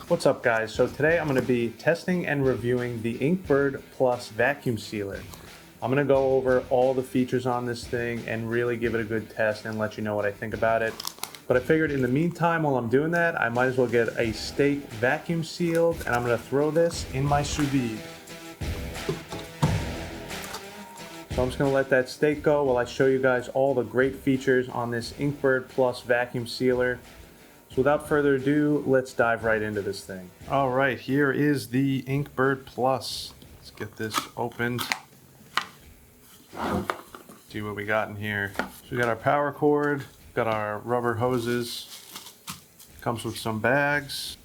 What's up guys? So today I'm going to be testing and reviewing the INKBIRDPLUS vacuum sealer. I'm going to go over all the features on this thing and really give it a good test and let you know what I think about it. But I figured in the meantime while I'm doing that, I might as well get a steak vacuum sealed, and I'm going to throw this in my sous vide. So I'm just going to let that steak go while I show you guys all the great features on this INKBIRDPLUS vacuum sealer. So without further ado, let's dive right into this thing. All right, here is the INKBIRDPLUS. Let's get this opened. See what we got in here. So we got our power cord, got our rubber hoses. Comes with some bags,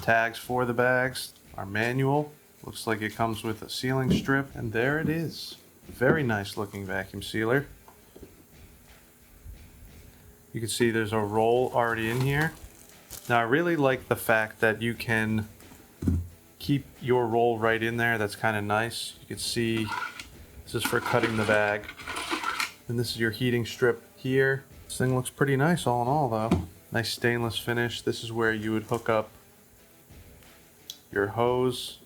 tags for the bags, our manual. Looks like it comes with a sealing strip, and there it is. Very nice looking vacuum sealer. You can see there's a roll already in here. Now I really like the fact that you can keep your roll right in there. That's kind of nice. You can see this is for cutting the bag. And this is your heating strip here. This thing looks pretty nice all in all though. Nice stainless finish. This is where you would hook up your hose.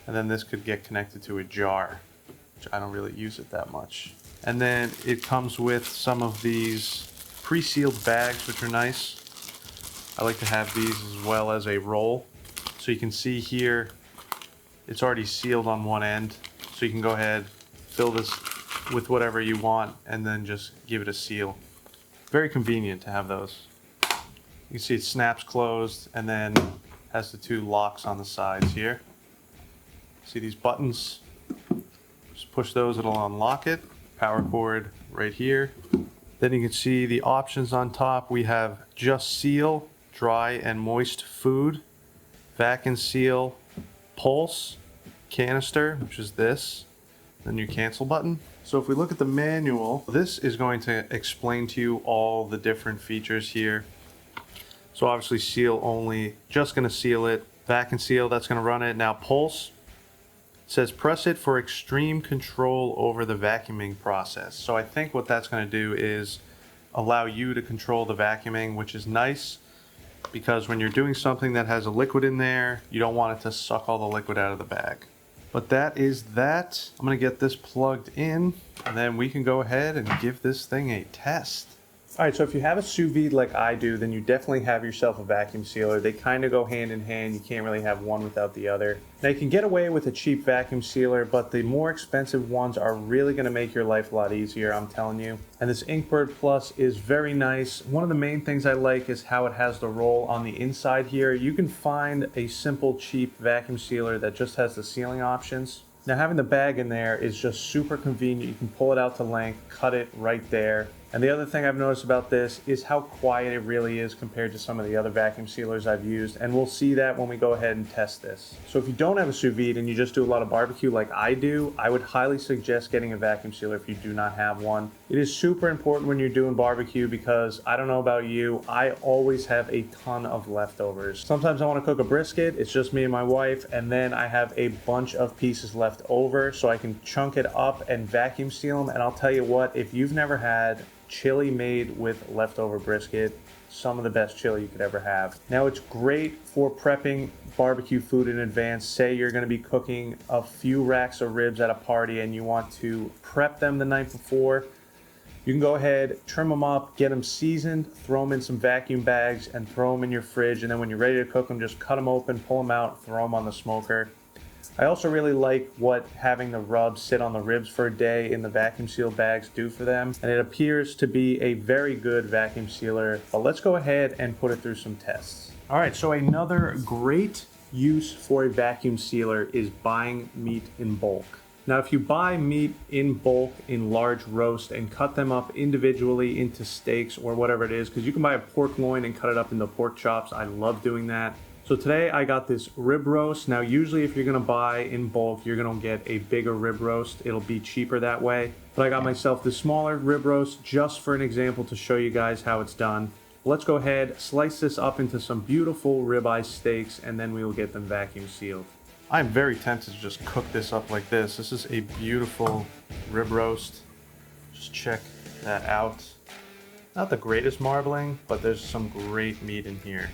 And then this could get connected to a jar, which I don't really use it that much. And then it comes with some of these pre-sealed bags, which are nice. I like to have these as well as a roll. So you can see here, it's already sealed on one end. So you can go ahead, fill this with whatever you want, and then just give it a seal. Very convenient to have those. You can see it snaps closed and then has the two locks on the sides here. See these buttons? Just push those, it'll unlock it. Power cord right here. Then you can see the options on top. We have just seal, dry and moist food, vac and seal, pulse, canister, which is this, then your cancel button. So if we look at the manual, this is going to explain to you all the different features here. So obviously seal only, just gonna seal it. Vac and seal, that's gonna run it. Now pulse, it says press it for extreme control over the vacuuming process. So I think what that's going to do is allow you to control the vacuuming, which is nice because when you're doing something that has a liquid in there, you don't want it to suck all the liquid out of the bag. But that is that. I'm going to get this plugged in and then we can go ahead and give this thing a test. All right, so if you have a sous vide like I do, then you definitely have yourself a vacuum sealer. They kind of go hand in hand. You can't really have one without the other. Now you can get away with a cheap vacuum sealer, but the more expensive ones are really going to make your life a lot easier, I'm telling you. And this INKBIRDPLUS is very nice. One of the main things I like is how it has the roll on the inside here. You can find a simple, cheap vacuum sealer that just has the sealing options. Now having the bag in there is just super convenient. You can pull it out to length, cut it right there. And the other thing I've noticed about this is how quiet it really is compared to some of the other vacuum sealers I've used, and we'll see that when we go ahead and test this. So if you don't have a sous vide and you just do a lot of barbecue like I do, I would highly suggest getting a vacuum sealer if you do not have one. It is super important when you're doing barbecue because I don't know about you, I always have a ton of leftovers. Sometimes I want to cook a brisket, it's just me and my wife, and then I have a bunch of pieces left over so I can chunk it up and vacuum seal them. And I'll tell you what, if you've never had chili made with leftover brisket, some of the best chili you could ever have. Now it's great for prepping barbecue food in advance. Say you're going to be cooking a few racks of ribs at a party and you want to prep them the night before. You can go ahead, trim them up, get them seasoned, throw them in some vacuum bags and throw them in your fridge, and then when you're ready to cook them, just cut them open, pull them out, throw them on the smoker. I also really like what having the rubs sit on the ribs for a day in the vacuum seal bags do for them, and it appears to be a very good vacuum sealer. But let's go ahead and put it through some tests. All right, so another great use for a vacuum sealer is buying meat in bulk. Now if you buy meat in bulk in large roast and cut them up individually into steaks or whatever it is, because you can buy a pork loin and cut it up into pork chops. I love doing that. So today I got this rib roast. Now usually if you're gonna buy in bulk, you're gonna get a bigger rib roast. It'll be cheaper that way. But I got myself this smaller rib roast just for an example to show you guys how it's done. Let's go ahead, slice this up into some beautiful ribeye steaks, and then we will get them vacuum sealed. I'm very tempted to just cook this up like this. This is a beautiful rib roast. Just check that out. Not the greatest marbling, but there's some great meat in here.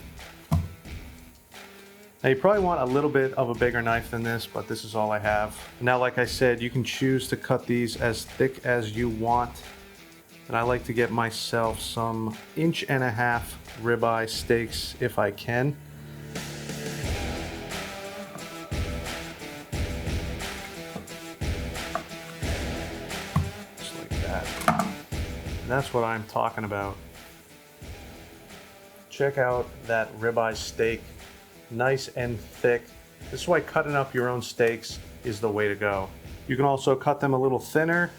Now you probably want a little bit of a bigger knife than this, but this is all I have. Now, like I said, you can choose to cut these as thick as you want. And I like to get myself some 1.5 inch ribeye steaks if I can. Just like that. And that's what I'm talking about. Check out that ribeye steak. Nice and thick. This is why cutting up your own steaks is the way to go. You can also cut them a little thinner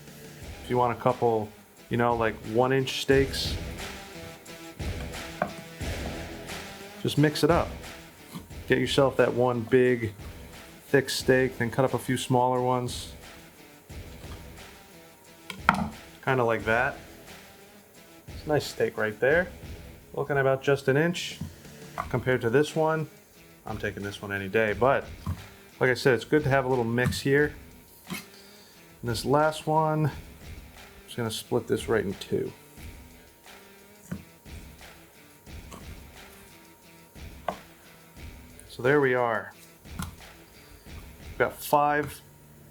if you want a couple, you know, like 1-inch steaks. Just mix it up. Get yourself that one big thick steak, then cut up a few smaller ones. Kind of like that. It's a nice steak right there. Looking about just 1 inch compared to this one. I'm taking this one any day, but like I said, it's good to have a little mix here. And this last one, I'm just gonna split this right in two. So there we are. We've got 5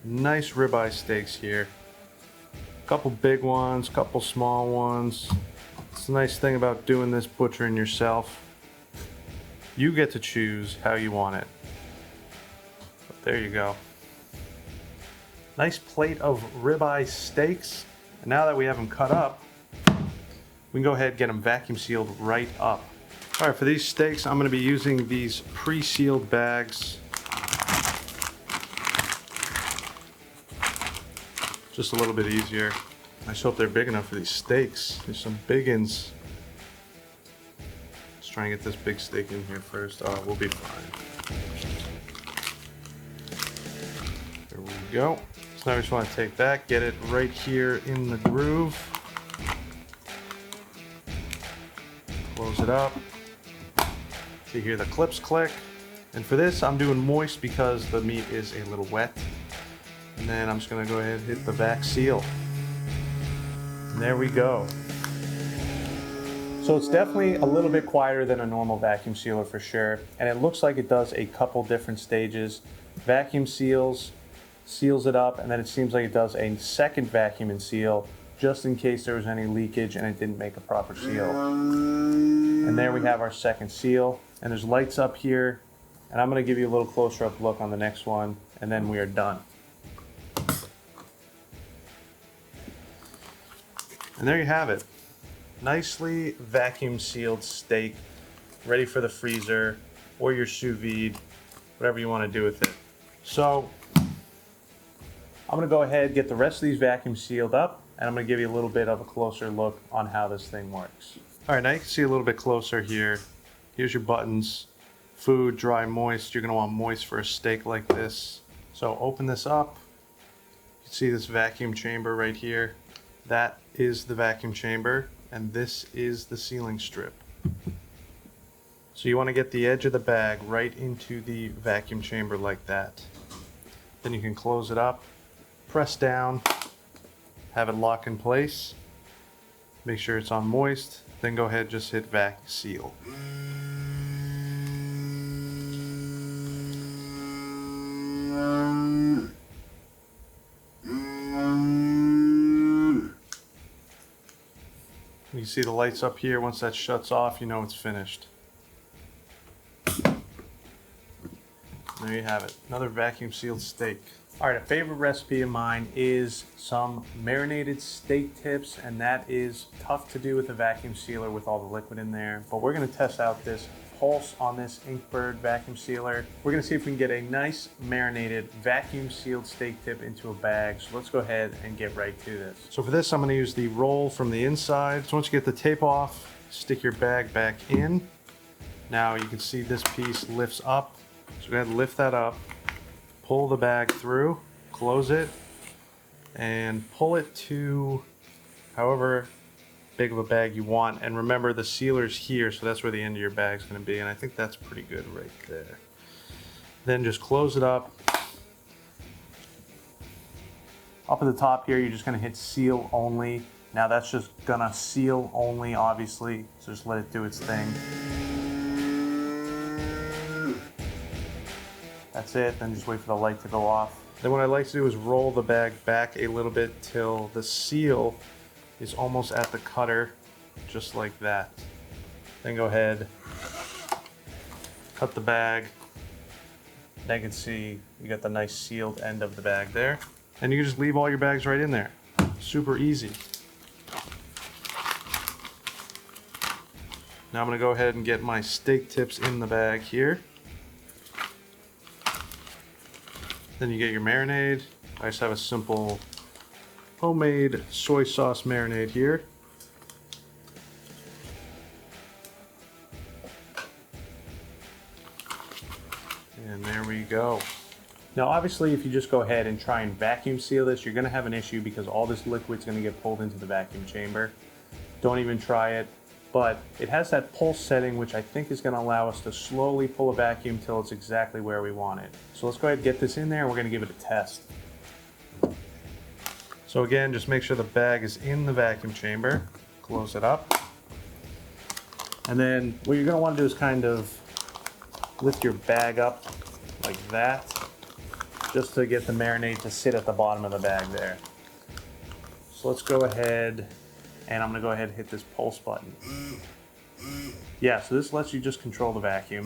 nice ribeye steaks here. A couple big ones, a couple small ones. It's the nice thing about doing this butchering yourself. You get to choose how you want it. But there you go. Nice plate of ribeye steaks. And now that we have them cut up, we can go ahead and get them vacuum sealed right up. All right, for these steaks, I'm gonna be using these pre-sealed bags. Just a little bit easier. I just hope they're big enough for these steaks. There's some big uns. Let's try and get this big steak in here first. Oh, we'll be fine. There we go. So now we just want to take that, get it right here in the groove. Close it up. So you hear the clips click. And for this, I'm doing moist because the meat is a little wet. And then I'm just gonna go ahead and hit the vac seal. And there we go. So it's definitely a little bit quieter than a normal vacuum sealer for sure. And it looks like it does a couple different stages. Vacuum seals it up, and then it seems like it does a second vacuum and seal just in case there was any leakage and it didn't make a proper seal. And there we have our second seal. And there's lights up here. And I'm gonna give you a little closer up look on the next one, and then we are done. And there you have it. Nicely vacuum sealed steak, ready for the freezer or your sous vide, whatever you want to do with it. So I'm gonna go ahead and get the rest of these vacuum sealed up, and I'm gonna give you a little bit of a closer look on how this thing works. All right, now you can see a little bit closer here. Here's your buttons, food, dry, moist. You're gonna want moist for a steak like this. So open this up. You can see this vacuum chamber right here. That is the vacuum chamber, and this is the sealing strip. So you want to get the edge of the bag right into the vacuum chamber like that. Then you can close it up, press down, have it lock in place, make sure it's on moist, then go ahead and just hit vac seal. You see the lights up here. Once that shuts off, you know it's finished. There you have it. Another vacuum sealed steak. All right, a favorite recipe of mine is some marinated steak tips, and that is tough to do with a vacuum sealer with all the liquid in there. But we're gonna test out this pulse on this INKBIRD vacuum sealer. We're gonna see if we can get a nice marinated vacuum sealed steak tip into a bag. So let's go ahead and get right to this. So for this, I'm gonna use the roll from the inside. So once you get the tape off, stick your bag back in. Now you can see this piece lifts up. So go ahead and lift that up, pull the bag through, close it, and pull it to however big of a bag you want. And remember, the sealer's here, so that's where the end of your bag's going to be, and I think that's pretty good right there. Then just close it up. Up at the top here, you're just going to hit seal only. Now that's just going to seal only, obviously, so just let it do its thing. That's it, then just wait for the light to go off. Then what I like to do is roll the bag back a little bit till the seal is almost at the cutter, just like that. Then go ahead, cut the bag. Now you can see you got the nice sealed end of the bag there. And you can just leave all your bags right in there. Super easy. Now I'm gonna go ahead and get my steak tips in the bag here. Then you get your marinade. I just have a simple homemade soy sauce marinade here. And there we go. Now obviously if you just go ahead and try and vacuum seal this, you're gonna have an issue because all this liquid's gonna get pulled into the vacuum chamber. Don't even try it. But it has that pulse setting, which I think is gonna allow us to slowly pull a vacuum till it's exactly where we want it. So let's go ahead and get this in there and we're gonna give it a test. So again, just make sure the bag is in the vacuum chamber. Close it up. And then what you're gonna wanna do is kind of lift your bag up like that, just to get the marinade to sit at the bottom of the bag there. So let's go ahead, and I'm gonna go ahead and hit this pulse button. Yeah, so this lets you just control the vacuum.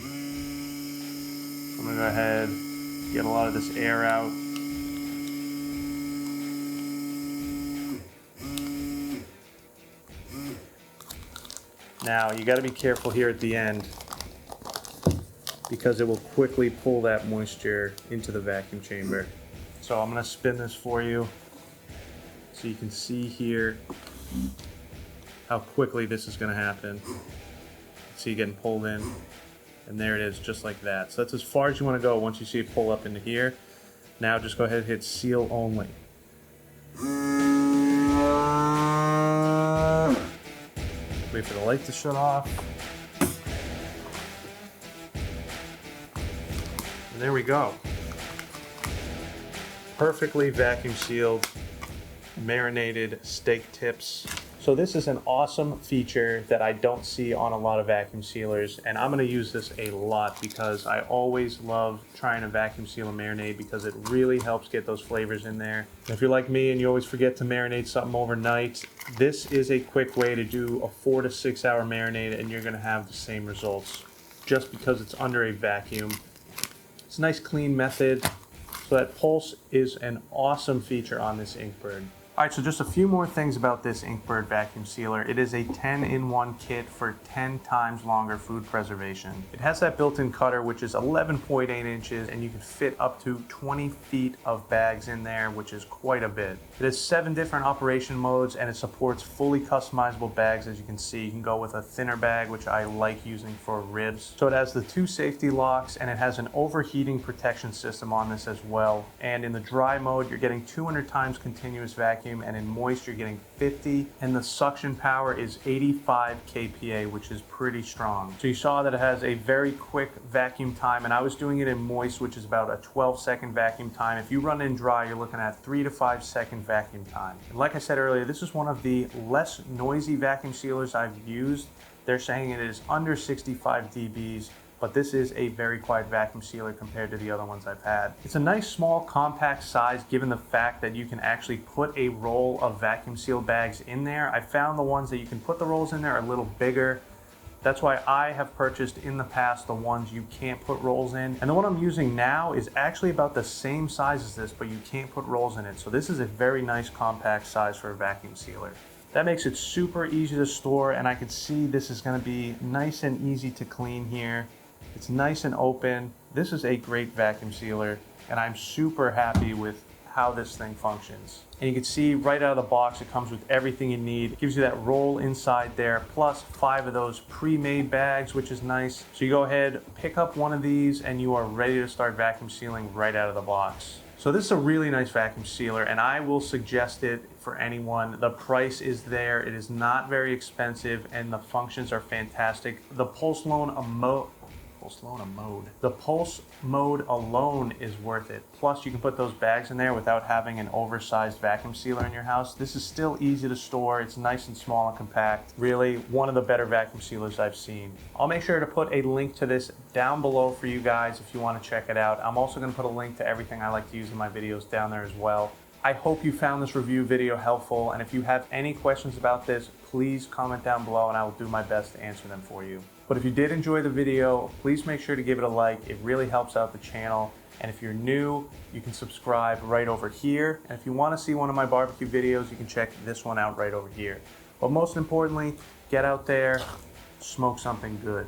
I'm gonna go ahead, get a lot of this air out. Now, you gotta be careful here at the end because it will quickly pull that moisture into the vacuum chamber. So I'm gonna spin this for you so you can see here how quickly this is gonna happen. See it getting pulled in, and there it is, just like that. So that's as far as you wanna go once you see it pull up into here. Now just go ahead and hit seal only. Wait for the light to shut off. And there we go. Perfectly vacuum sealed, marinated steak tips. So this is an awesome feature that I don't see on a lot of vacuum sealers, and I'm gonna use this a lot because I always love trying to vacuum seal a marinade because it really helps get those flavors in there. If you're like me and you always forget to marinate something overnight, this is a quick way to do a 4 to 6 hour marinade and you're gonna have the same results just because it's under a vacuum. It's a nice clean method. So that pulse is an awesome feature on this INKBIRD. All right, so just a few more things about this INKBIRD vacuum sealer. It is a 10-in-1 kit for 10 times longer food preservation. It has that built-in cutter, which is 11.8 inches, and you can fit up to 20 feet of bags in there, which is quite a bit. It has 7 different operation modes, and it supports fully customizable bags. As you can see, you can go with a thinner bag, which I like using for ribs. So it has the 2 safety locks, and it has an overheating protection system on this as well. And in the dry mode, you're getting 200 times continuous vacuum, and in moist you're getting 50, and the suction power is 85 kPa, which is pretty strong. So you saw that it has a very quick vacuum time, and I was doing it in moist, which is about a 12-second vacuum time. If you run in dry, you're looking at 3 to 5 second vacuum time. And like I said earlier, this is one of the less noisy vacuum sealers I've used. They're saying it is under 65 dBs, but this is a very quiet vacuum sealer compared to the other ones I've had. It's a nice small compact size given the fact that you can actually put a roll of vacuum seal bags in there. I found the ones that you can put the rolls in there are a little bigger. That's why I have purchased in the past the ones you can't put rolls in. And the one I'm using now is actually about the same size as this, but you can't put rolls in it. So this is a very nice compact size for a vacuum sealer. That makes it super easy to store, and I can see this is gonna be nice and easy to clean here. It's nice and open. This is a great vacuum sealer, and I'm super happy with how this thing functions. And you can see right out of the box, it comes with everything you need. It gives you that roll inside there, plus 5 of those pre-made bags, which is nice. So you go ahead, pick up one of these, and you are ready to start vacuum sealing right out of the box. So this is a really nice vacuum sealer, and I will suggest it for anyone. The price is there, it is not very expensive, and the functions are fantastic. The pulse Pulse alone, a mode. The pulse mode alone is worth it. Plus, you can put those bags in there without having an oversized vacuum sealer in your house. This is still easy to store. It's nice and small and compact. Really, one of the better vacuum sealers I've seen. I'll make sure to put a link to this down below for you guys if you want to check it out. I'm also going to put a link to everything I like to use in my videos down there as well. I hope you found this review video helpful, and if you have any questions about this, please comment down below and I will do my best to answer them for you. But if you did enjoy the video, please make sure to give it a like. It really helps out the channel. And if you're new, you can subscribe right over here. And if you want to see one of my barbecue videos, you can check this one out right over here. But most importantly, get out there, smoke something good.